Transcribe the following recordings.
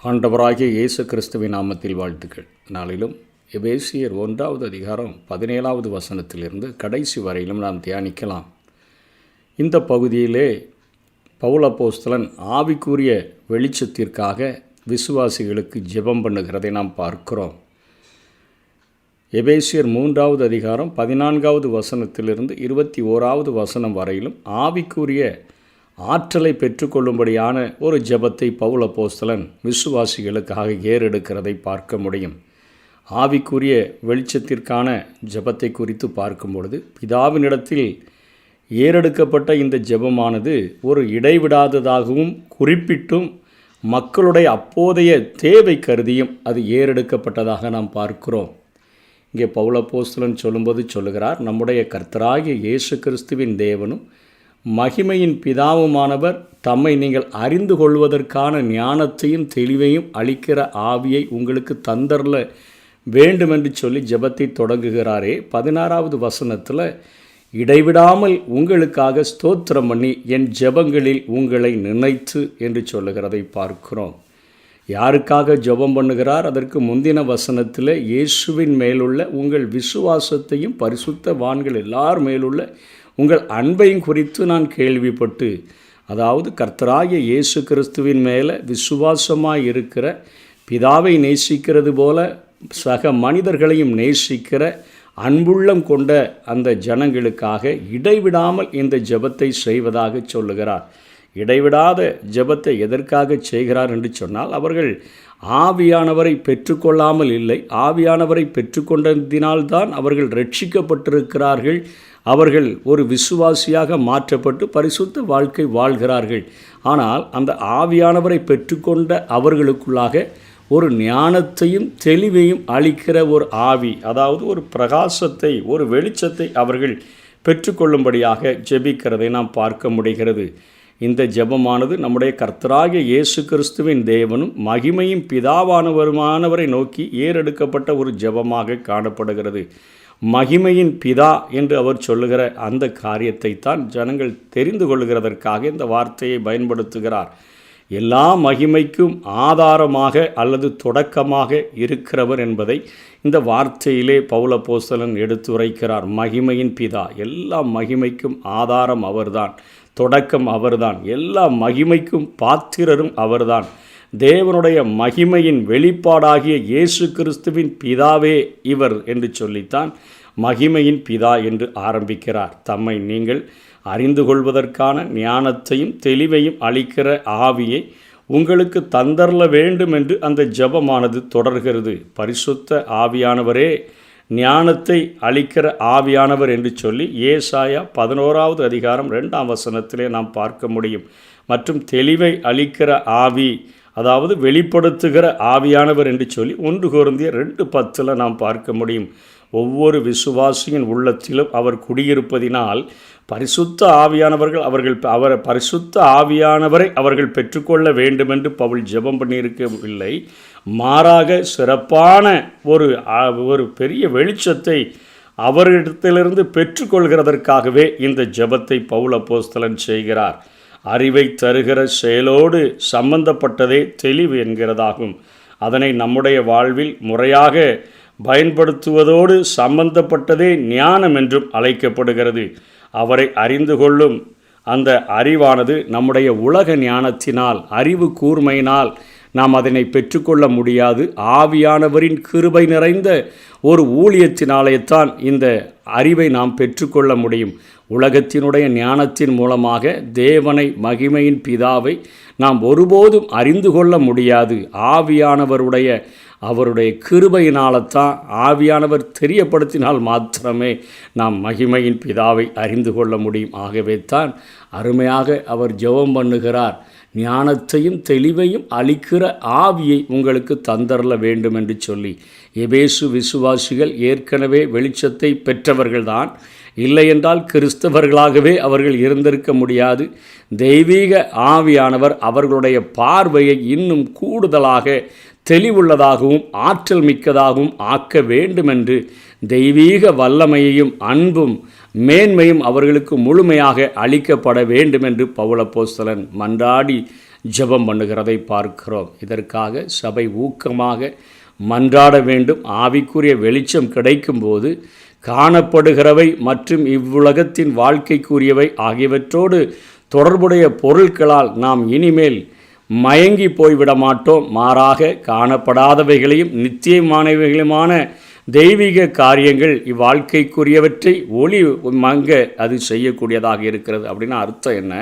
ஆண்டவராகிய இயேசு கிறிஸ்துவின் நாமத்தில் வாழ்த்துக்கள். நாளிலும் எபேசியர் 1வது அதிகாரம் 17வது வசனத்திலிருந்து கடைசி வரையிலும் நாம் தியானிக்கலாம். இந்த பகுதியிலே பவுல் அப்போஸ்தலன் ஆவிக்குரிய வெளிச்சத்திற்காக விசுவாசிகளுக்கு ஜெபம் பண்ணுகிறதை நாம் பார்க்கிறோம். எபேசியர் 3வது அதிகாரம் 14வது வசனத்திலிருந்து 21வது வசனம் வரையிலும் ஆவிக்குரிய ஆற்றலை பெற்றுக்கொள்ளும்படியான ஒரு ஜெபத்தை பவுல் அப்போஸ்தலன் விசுவாசிகளுக்காக ஏறெடுக்கிறதை பார்க்க முடியும். ஆவிக்குரிய வெளிச்சத்திற்கான ஜெபத்தை குறித்து பார்க்கும் பொழுது பிதாவினிடத்தில் ஏறெடுக்கப்பட்ட இந்த ஜெபமானது ஒரு இடைவிடாததாகவும் குறிப்பிட்டும் மக்களுடைய அப்போதைய தேவை கருதியும் அது ஏறெடுக்கப்பட்டதாக நாம் பார்க்கிறோம். இங்கே பவுல் அப்போஸ்தலன் சொல்லும்போது சொல்லுகிறார், நம்முடைய கர்த்தராகிய இயேசு கிறிஸ்துவின் தேவனும் மகிமையின் பிதாவுமானவர் தம்மை நீங்கள் அறிந்து கொள்வதற்கான ஞானத்தையும் தெளிவையும் அளிக்கிற ஆவியை உங்களுக்கு தந்தரல வேண்டுமென்று சொல்லி ஜெபத்தை தொடங்குகிறாரே. 16வது வசனத்தில் இடைவிடாமல் உங்களுக்காக ஸ்தோத்திரம் பண்ணி என் ஜெபங்களில் உங்களை நினைத்து என்று சொல்லுகிறதை பார்க்கிறோம். யாருக்காக ஜெபம் பண்ணுகிறார்? அதற்கு முந்தின வசனத்தில் இயேசுவின் மேலுள்ள உங்கள் விசுவாசத்தையும் பரிசுத்தவான்கள் எல்லார் மேலுள்ள உங்கள் அன்பையும் குறித்து நான் கேள்விப்பட்டு, அதாவது கர்த்தராகிய இயேசு கிறிஸ்துவின் மேலே விசுவாசமாக இருக்கிற பிதாவை நேசிக்கிறது போல சக மனிதர்களையும் நேசிக்கிற அன்புள்ளம் கொண்ட அந்த ஜனங்களுக்காக இடைவிடாமல் இந்த ஜெபத்தை செய்வதாக சொல்லுகிறார். இடைவிடாத ஜெபத்தை எதற்காக செய்கிறார் என்று சொன்னால், அவர்கள் ஆவியானவரை பெற்றுக்கொள்ளாமல் இல்லை, ஆவியானவரை பெற்றுக்கொண்டதினால்தான் அவர்கள் ரட்சிக்கப்பட்டிருக்கிறார்கள். அவர்கள் ஒரு விசுவாசியாக மாற்றப்பட்டு பரிசுத்த வாழ்க்கை வாழ்கிறார்கள். ஆனால் அந்த ஆவியானவரை பெற்றுக்கொண்ட அவர்களுக்குள்ளாக ஒரு ஞானத்தையும் தெளிவையும் அளிக்கிற ஒரு ஆவி, அதாவது ஒரு பிரகாசத்தை, ஒரு வெளிச்சத்தை அவர்கள் பெற்றுக்கொள்ளும்படியாக ஜெபிக்கிறதை நாம் பார்க்க முடிகிறது. இந்த ஜெபமானது நம்முடைய கர்த்தராகிய இயேசு கிறிஸ்துவின் தேவனும் மகிமையின் பிதாவானவரை நோக்கி ஏறெடுக்கப்பட்ட ஒரு ஜெபமாக காணப்படுகிறது. மகிமையின் பிதா என்று அவர் சொல்லுகிற அந்த காரியத்தை தான் ஜனங்கள் தெரிந்து கொள்கிறதற்காக இந்த வார்த்தையை பயன்படுத்துகிறார். எல்லா மகிமைக்கும் ஆதாரமாக அல்லது தொடக்கமாக இருக்கிறவர் என்பதை இந்த வார்த்தையிலே பவுல் அப்போஸ்தலன் எடுத்துரைக்கிறார். மகிமையின் பிதா, எல்லா மகிமைக்கும் ஆதாரம் அவர்தான், தொடக்கம் அவர்தான், எல்லா மகிமைக்கும் பாத்திரரும் அவர்தான். தேவனுடைய மகிமையின் வெளிப்பாடாகிய இயேசு கிறிஸ்துவின் பிதாவே இவர் என்று சொல்லித்தான் மகிமையின் பிதா என்று ஆரம்பிக்கிறார். தம்மை நீங்கள் அறிந்து கொள்வதற்கான ஞானத்தையும் தெளிவையும் அளிக்கிற ஆவியை உங்களுக்கு தந்தரல வேண்டும் என்று அந்த ஜெபமானது தொடர்கிறது. பரிசுத்த ஆவியானவரே, ஞானத்தை அளிக்கிற ஆவியானவர் என்று சொல்லி ஏசாயா 11வது அதிகாரம் 2ஆம் வசனத்திலே நாம் பார்க்க முடியும். மற்றும் தெளிவை அளிக்கிற ஆவி, அதாவது வெளிப்படுத்துகிற ஆவியானவர் என்று சொல்லி 1 கொரிந்தியர் 2:10 நாம் பார்க்க முடியும். ஒவ்வொரு விசுவாசியின் உள்ளத்திலும் அவர் குடியிருப்பதினால் பரிசுத்த ஆவியானவர்கள் பரிசுத்த ஆவியானவரை அவர்கள் பெற்றுக்கொள்ள வேண்டுமென்று பவுல் ஜெபம் பண்ணியிருக்கவில்லை. மாறாக சிறப்பான ஒரு பெரிய வெளிச்சத்தை அவரிடத்திலிருந்து பெற்றுக்கொள்கிறதற்காகவே இந்த ஜெபத்தை பவுல் அப்போஸ்தலன் செய்கிறார். அறிவை தருகிற செயலோடு சம்பந்தப்பட்டதே தெளிவு என்கிறதாகும். அதனை நம்முடைய வாழ்வில் முறையாக பயன்படுத்துவதோடு சம்பந்தப்பட்டதே ஞானம் என்றும் அழைக்கப்படுகிறது. அவரை அறிந்து கொள்ளும் அந்த அறிவானது நம்முடைய உலக ஞானத்தினால், அறிவு கூர்மையினால் நாம் அதனை பெற்றுக்கொள்ள முடியாது. ஆவியானவரின் கிருபை நிறைந்த ஒரு ஊழியத்தினாலேத்தான் இந்த அறிவை நாம் பெற்றுக்கொள்ள முடியும். உலகத்தினுடைய ஞானத்தின் மூலமாக தேவனை, மகிமையின் பிதாவை நாம் ஒருபோதும் அறிந்து கொள்ள முடியாது. அவருடைய கிருபையினால்தான், ஆவியானவர் தெரியப்படுத்தினால் மாத்திரமே நாம் மகிமையின் பிதாவை அறிந்து கொள்ள முடியும். ஆகவே தான் அருமையாக அவர் ஜெபம் பண்ணுகிறார், ஞானத்தையும் தெளிவையும் அளிக்கிற ஆவியை உங்களுக்கு தந்தரல வேண்டும் என்று சொல்லி. எபேசு விசுவாசிகள் ஏற்கனவே வெளிச்சத்தை பெற்றவர்கள்தான். இல்லையென்றால் கிறிஸ்தவர்களாகவே அவர்கள் இருந்திருக்க முடியாது. தெய்வீக ஆவியானவர் அவர்களுடைய பார்வையை இன்னும் கூடுதலாக தெளிவுள்ளதாகவும் ஆற்றல் மிக்கதாகவும் ஆக்க வேண்டுமென்று தெய்வீக வல்லமையையும் அன்பும் மேன்மையும் அவர்களுக்கு முழுமையாக அளிக்கப்பட வேண்டுமென்று பவுல் அப்போஸ்தலன் மன்றாடி ஜெபம் பண்ணுகிறதை பார்க்கிறோம். இதற்காக சபை ஊக்கமாக மன்றாட வேண்டும். ஆவிக்குரிய வெளிச்சம் கிடைக்கும்போது காணப்படுகிறவை மற்றும் இவ்வுலகத்தின் வாழ்க்கைக்குரியவை ஆகியவற்றோடு தொடர்புடைய பொருட்களால் நாம் இனிமேல் மயங்கி போய்விட மாட்டோம். மாறாக காணப்படாதவைகளையும் நித்தியமானவைகளுமான தெய்வீக காரியங்கள் இவ்வாழ்க்கைக்குரியவற்றை ஒளி மங்க அது செய்யக்கூடியதாக இருக்கிறது. அப்படின்னா அர்த்தம் என்ன?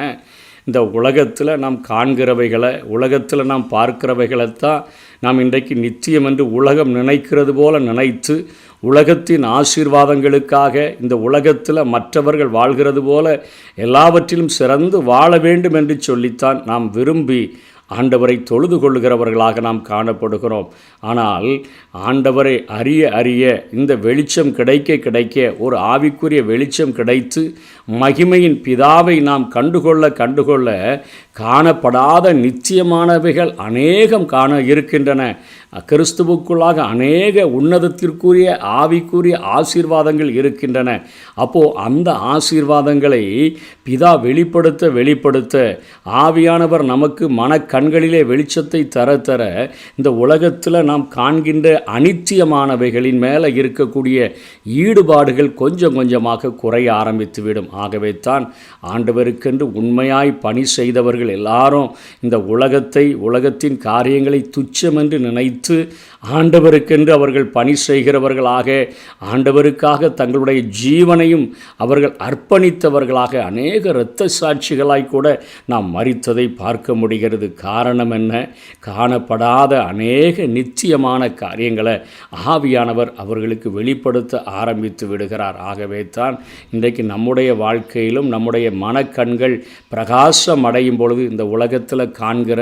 இந்த உலகத்தில் நாம் காண்கிறவைகளை, உலகத்தில் நாம் பார்க்கிறவைகளைத்தான் நாம் இன்றைக்கு நித்தியம் என்று உலகம் நினைக்கிறது போல நினைத்து உலகத்தின் ஆசீர்வாதங்களுக்காக இந்த உலகத்தில் மற்றவர்கள் வாழ்கிறது போல எல்லாவற்றிலும் சிறந்து வாழ வேண்டும் என்று சொல்லித்தான் நாம் விரும்பி ஆண்டவரை தொழுது கொள்ளுகிறவர்களாக நாம் காணப்படுகிறோம். ஆனால் ஆண்டவரை அறிய அறிய இந்த வெளிச்சம் கிடைக்க கிடைக்க ஒரு ஆவிக்குரிய வெளிச்சம் கிடைத்து மகிமையின் பிதாவை நாம் கண்டுகொள்ள காணப்படாத நிச்சயமானவைகள் அநேகம் காண இருக்கின்றன. கிறிஸ்துவுக்குள்ளாக அநேக உன்னதத்திற்குரிய ஆவிக்குரிய ஆசீர்வாதங்கள் இருக்கின்றன. அப்போது அந்த ஆசீர்வாதங்களை பிதா வெளிப்படுத்த ஆவியானவர் நமக்கு மனக்கண்களிலே வெளிச்சத்தை தர இந்த உலகத்தில் நாம் காண்கின்ற அனித்தியமானவைகளின் மேலே இருக்கக்கூடிய ஈடுபாடுகள் கொஞ்சம் கொஞ்சமாக குறைய ஆரம்பித்துவிடும். ஆகவே தான் ஆண்டவருக்கென்று உண்மையாய் பணி செய்தவர்கள் எல்லாரும் இந்த உலகத்தின் காரியங்களை துச்சமென்று நினைத்து ஆண்டவருக்கென்று அவர்கள் பணி செய்கிறவர்களாக, ஆண்டவருக்காக தங்களுடைய ஜீவனையும் அவர்கள் அர்ப்பணித்தவர்களாக அநேக இரத்த சாட்சிகளாய் கூட நாம் மரித்ததை பார்க்க முடிகிறது. காரணம் என்ன? காணப்படாத அநேக நிச்சயமான காரியங்களை ஆவியானவர் அவர்களுக்கு வெளிப்படுத்த ஆரம்பித்து விடுகிறார். ஆகவே தான் இன்றைக்கு நம்முடைய வாழ்க்கையிலும் நம்முடைய மனக்கண்கள் பிரகாசம் அடையும் பொழுது இந்த உலகத்தில் காண்கிற,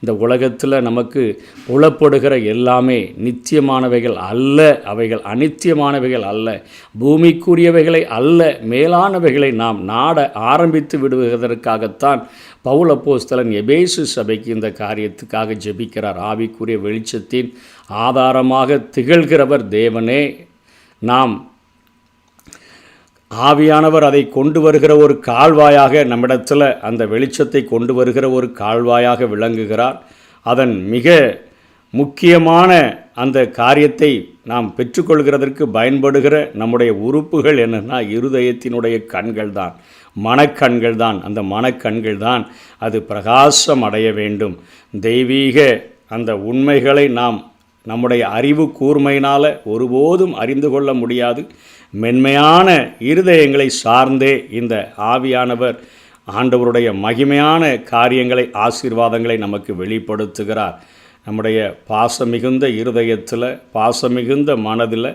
இந்த உலகத்தில் நமக்கு புலப்படுகிற எல்லாமே நித்தியமானவைகள் அல்ல, அவைகள் அனித்தியமானவைகள் அல்ல, பூமிக்குரியவைகளை அல்ல, மேலானவைகளை நாம் நாட ஆரம்பித்து விடுவதற்காகத்தான் பவுல் அப்போஸ்தலன் எபேசு சபைக்கு இந்த காரியத்துக்காக ஜெபிக்கிறார். ஆவிக்குரிய வெளிச்சத்தின் ஆதாரமாக திகழ்கிறவர் தேவனே. நாம் ஆவியானவர் அதை கொண்டு வருகிற ஒரு கால்வாயாக, நம்மிடத்தில் அந்த வெளிச்சத்தை கொண்டு வருகிற ஒரு கால்வாயாக விளங்குகிறார். அதன் மிக முக்கியமான அந்த காரியத்தை நாம் பெற்றுக்கொள்கிறதற்கு பயன்படுகிற நம்முடைய உறுப்புகள் என்னென்னா இருதயத்தினுடைய கண்கள் தான், மனக்கண்கள் தான். அந்த மனக்கண்கள் தான் அது பிரகாசம் அடைய வேண்டும். தெய்வீக அந்த உண்மைகளை நாம் நம்முடைய அறிவு கூர்மையினால் ஒருபோதும் அறிந்து கொள்ள முடியாது. மென்மையான இருதயங்களை சார்ந்தே இந்த ஆவியானவர் ஆண்டவருடைய மகிமையான காரியங்களை, ஆசீர்வாதங்களை நமக்கு வெளிப்படுத்துகிறார். நம்முடைய பாசமிகுந்த இருதயத்தில், பாசமிகுந்த மனதில்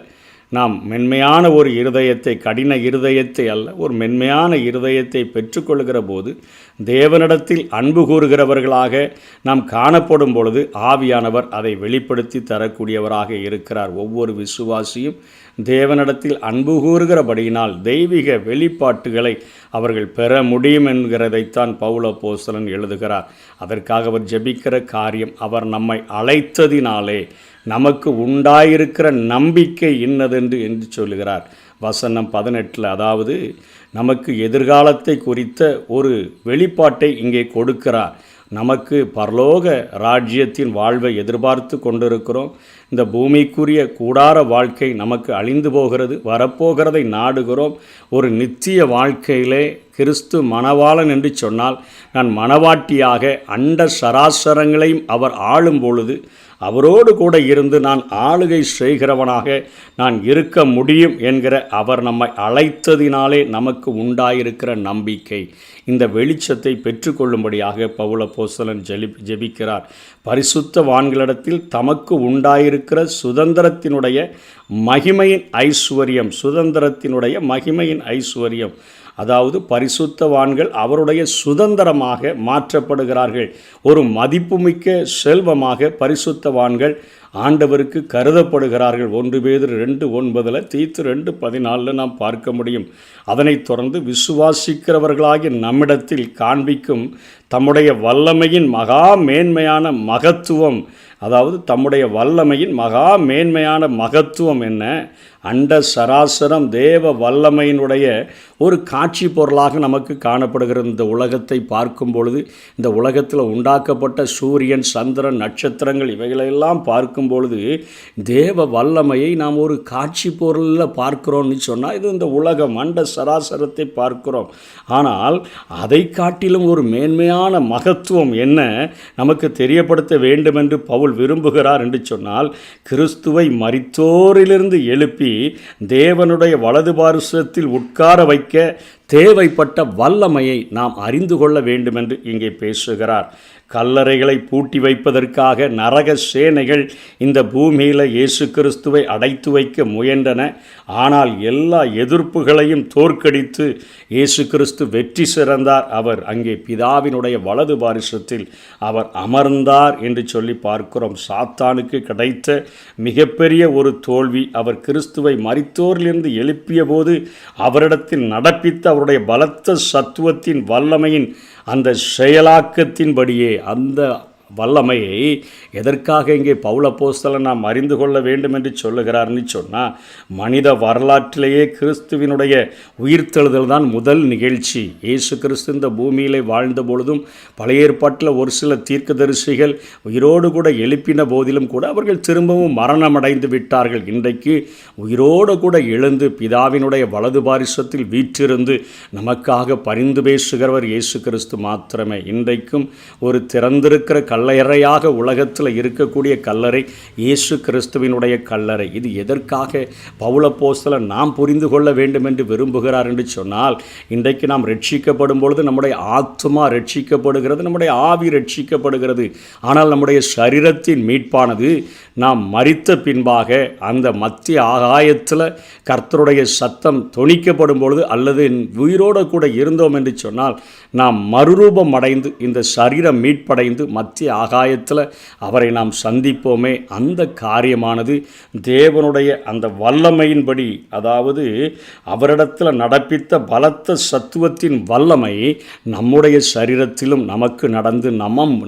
நாம் மென்மையான ஒரு இருதயத்தை, கடின இருதயத்தை அல்ல, ஒரு மென்மையான இருதயத்தை பெற்றுக்கொள்கிற போது தேவனிடத்தில் அன்பு கூறுகிறவர்களாக நாம் காணப்படும் பொழுது ஆவியானவர் அதை வெளிப்படுத்தி தரக்கூடியவராக இருக்கிறார். ஒவ்வொரு விசுவாசியும் தேவனிடத்தில் அன்பு கூறுகிறபடியினால் தெய்வீக வெளிப்பாட்டுகளை அவர்கள் பெற முடியும் என்கிறதைத்தான் பவுல் அப்போஸ்தலன் எழுதுகிறார். அதற்காக அவர் ஜெபிக்கிற காரியம், அவர் நம்மை அழைத்ததினாலே நமக்கு உண்டாயிருக்கிற நம்பிக்கை என்று சொல்லுகிறார். வசனம் 18. அதாவது நமக்கு எதிர்காலத்தை குறித்த ஒரு வெளிப்பாட்டை இங்கே கொடுக்கிறார். நமக்கு பரலோக ராஜ்யத்தின் வாழ்வை எதிர்பார்த்து கொண்டிருக்கிறோம். இந்த பூமிக்குரிய கூடார வாழ்க்கை நமக்கு அழிந்து போகிறது, வரப்போகிறதை நாடுகிறோம். ஒரு நித்திய வாழ்க்கையிலே கிறிஸ்து மணவாளன் என்று சொன்னால், நான் மணவாட்டியாக அண்ட சராசரங்களையும் அவர் ஆளும் பொழுது அவரோடு கூட இருந்து நான் ஆளுகை செய்கிறவனாக நான் இருக்க முடியும் என்கிற அவர் நம்மை அழைத்ததினாலே நமக்கு உண்டாயிருக்கிற நம்பிக்கை, இந்த வெளிச்சத்தை பெற்றுக்கொள்ளும்படியாக பவுல் அப்போஸ்தலன் ஜெபிக்கிறார். பரிசுத்தவான்களிடத்தில் தமக்கு உண்டாயிருக்கிற சுதந்திரத்தினுடைய மகிமையின் ஐஸ்வர்யம், சுதந்திரத்தினுடைய மகிமையின் ஐஸ்வர்யம், அதாவது பரிசுத்தவான்கள் அவருடைய சுதந்திரமாக மாற்றப்படுகிறார்கள். ஒரு மதிப்புமிக்க செல்வமாக பரிசுத்தவான்கள் ஆண்டவருக்கு கருதப்படுகிறார்கள். 1 பேதுரு 2:9, தீத்து 2:14 நாம் பார்க்க முடியும். அதனைத் தொடர்ந்து விசுவாசிக்கிறவர்களாகிய நம்மிடத்தில் காண்பிக்கும் தம்முடைய வல்லமையின் மகா மேன்மையான மகத்துவம், அதாவது தம்முடைய வல்லமையின் மகா மேன்மையான மகத்துவம் என்ன? அண்ட சராசரம் தேவ வல்லமையினுடைய ஒரு காட்சி பொருளாக நமக்கு காணப்படுகிற இந்த உலகத்தை பார்க்கும் பொழுது, இந்த உலகத்தில் உண்டாக்கப்பட்ட சூரியன், சந்திரன், நட்சத்திரங்கள் இவைகளெல்லாம் பார்க்கும் பொழுது தேவ வல்லமையை நாம் ஒரு காட்சி பொருளில் பார்க்கிறோம்னு சொன்னால் இது இந்த உலகம் அண்ட சராசரத்தை பார்க்கிறோம். ஆனால் அதை காட்டிலும் ஒரு மேன்மையான மகத்துவம் என்ன நமக்கு தெரியப்படுத்த வேண்டும் என்று பவுல் விரும்புகிறார் என்று சொன்னால், கிறிஸ்துவை மரித்தோரிலிருந்து எழுப்பி தேவனுடைய வலது பார்சத்தில் உட்கார வைக்க தேவைப்பட்ட வல்லமையை நாம் அறிந்து கொள்ள வேண்டும் என்று இங்கே பேசுகிறார். கல்லறைகளை பூட்டி வைப்பதற்காக நரக சேனைகள் இந்த பூமியில் இயேசு கிறிஸ்துவை அடைத்து வைக்க முயன்றன. ஆனால் எல்லா எதிர்ப்புகளையும் தோற்கடித்து இயேசு கிறிஸ்து வெற்றி சிறந்தார். அவர் அங்கே பிதாவினுடைய வலது பாரிசத்தில் அவர் அமர்ந்தார் என்று சொல்லி பார்க்கிறோம். சாத்தானுக்கு கிடைத்த மிகப்பெரிய ஒரு தோல்வி, அவர் கிறிஸ்துவை மரித்தோரிலிருந்து எழுப்பிய போது அவரிடத்தில் நடப்பித்த அவருடைய பலத்த சத்துவத்தின் வல்லமையின் அந்த செயலாக்கத்தின்படியே அந்த வல்லமையை எதற்காக இங்கே பவுல் அப்போஸ்தலன் நாம் அறிந்து கொள்ள வேண்டும் என்று சொல்லுகிறார்னு சொன்னால், மனித வரலாற்றிலேயே கிறிஸ்துவினுடைய உயிர்த்தெழுதல் தான் முதல் நிகழ்ச்சி. இயேசு கிறிஸ்து இந்த பூமியிலே வாழ்ந்த பொழுதும் பழைய ஏற்பாட்டில் ஒரு சில தீர்க்கதரிசிகள் உயிரோடு கூட எழுப்பின போதிலும் கூட அவர்கள் திரும்பவும் மரணமடைந்து விட்டார்கள். இன்றைக்கு உயிரோடு கூட எழுந்து பிதாவினுடைய வலது பாரிசத்தில் வீற்றிருந்து நமக்காக பரிந்து பேசுகிறவர் இயேசு கிறிஸ்து மாத்திரமே. இன்றைக்கும் ஒரு திறந்திருக்கிற கல்லறையாக உலகத்தில் இருக்கக்கூடிய கல்லறை இயேசு கிறிஸ்துவினுடைய கல்லறை. இது எதற்காக பவுல் அப்போஸ்தலன் நாம் புரிந்து கொள்ள வேண்டும் என்று விரும்புகிறார் என்று சொன்னால், இன்றைக்கு நாம் ரட்சிக்கப்படும் பொழுது நம்முடைய ஆத்மா ரட்சிக்கப்படுகிறது, நம்முடைய ஆவி ரட்சிக்கப்படுகிறது. ஆனால் நம்முடைய சரீரத்தின் மீட்பானது நாம் மரித்த பின்பாக அந்த மத்திய ஆகாயத்தில் கர்த்தருடைய சத்தம் தொனிக்கப்படும் பொழுது, அல்லது உயிரோடு கூட இருந்தோம் என்று சொன்னால் நாம் மறுரூபம் அடைந்து இந்த சரீரம் மீட்படைந்து மத்திய ஆகாயத்தில் அவரை நாம் சந்திப்போமே. அந்த காரியமானது தேவனுடைய அந்த வல்லமையின்படி, அதாவது அவரிடத்தில் நடப்பித்த பலத்த சத்துவத்தின் வல்லமை நம்முடைய சரீரத்திலும் நமக்கு நடந்து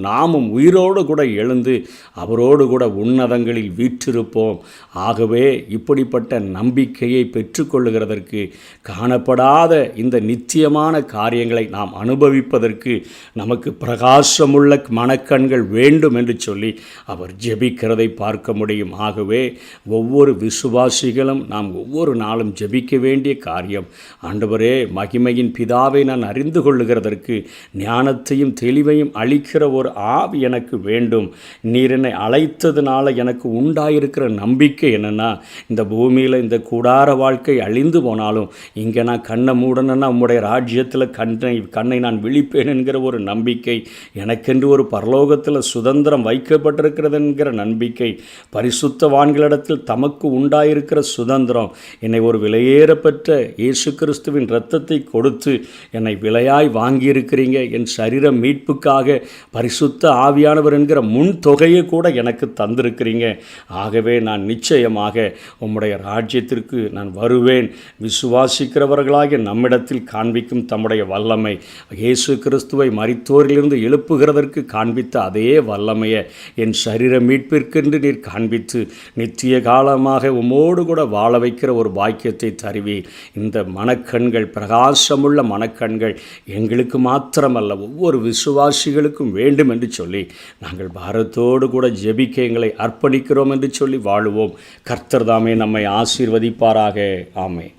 நாமும் உயிரோடு கூட எழுந்து அவரோடு கூட உன்னதங்களில் வீற்றிருப்போம். ஆகவே இப்படிப்பட்ட நம்பிக்கையை பெற்றுக்கொள்ளுகிறதற்கு, காணப்படாத இந்த நித்தியமான காரியங்களை நாம் அனுபவிப்பதற்கு நமக்கு பிரகாசமுள்ள மனக்கண்கள் வேண்டும் என்று சொல்லி அவர் ஜெபிக்கிறதை பார்க்க முடியும். ஆகவே ஒவ்வொரு விசுவாசிகளும் நாம் ஒவ்வொரு நாளும் ஜெபிக்க வேண்டிய காரியம், ஆண்டவரே மகிமையின் பிதாவை நான் அறிந்து கொள்ளுகிறதற்கு ஞானத்தையும் தெளிவையும் அளிக்கிற ஒரு ஆவி எனக்கு வேண்டும். நீர் என்னை அழைத்ததுனால எனக்கு உண்டாயிருக்கிற நம்பிக்கை என்னென்னா, இந்த பூமியில் இந்த கூடார வாழ்க்கை அழிந்து போனாலும் இங்கே நான் கண்ணை மூடணுன்னா உம்முடைய ராஜ்யத்தில் கண்ணை நான் விழிப்பேன் என்கிற ஒரு நம்பிக்கை, எனக்கென்று ஒரு பரலோகத்தில் சுதந்திரம் வைக்கப்பட்டிருக்கிறது என்கிற நம்பிக்கை, பரிசுத்தவான்களிடத்தில் தமக்கு உண்டாயிருக்கிற சுதந்திரம், என்னை ஒரு விலையேறப்பெற்ற இயேசு கிறிஸ்துவின் இரத்தத்தை கொடுத்து என்னை விலையாய் வாங்கியிருக்கிறீங்க, என் சரீர மீட்புக்காக பரிசுத்த ஆவியானவர் என்கிற முன் தொகையை கூட எனக்கு தந்திருக்கிறீங்க. ஆகவே நான் நிச்சயமாக உம்முடைய ராஜ்யத்திற்கு நான் வருவேன். விசுவாசிக்கிறவர்களாக நம்மிடத்தில் காண்பிக்கும் தம்முடைய வல்லமை, இயேசு கிறிஸ்துவை மரித்தோரிலிருந்து எழுப்புகிறதற்கு காண்பித்த அதே வல்லமையை என் சரீர மீட்பிற்கென்று நீர் காண்பித்து நித்திய காலமாக உம்மோடு கூட வாழ வைக்கிற ஒரு பாக்கியத்தை தருவீர். இந்த மனக்கண்கள், பிரகாசமுள்ள மனக்கண்கள் எங்களுக்கு மாத்திரமல்ல ஒவ்வொரு விசுவாசிகளுக்கும் வேண்டும் என்று சொல்லி நாங்கள் பாரத்தோடு கூட ஜெபிக்க எங்களை அர்ப்பணிக்கிறோம் என்று சொல்லி வாழுவோம். கர்த்தர் தாமே நம்மை ஆசீர்வதிப்பாராக. ஆமென்.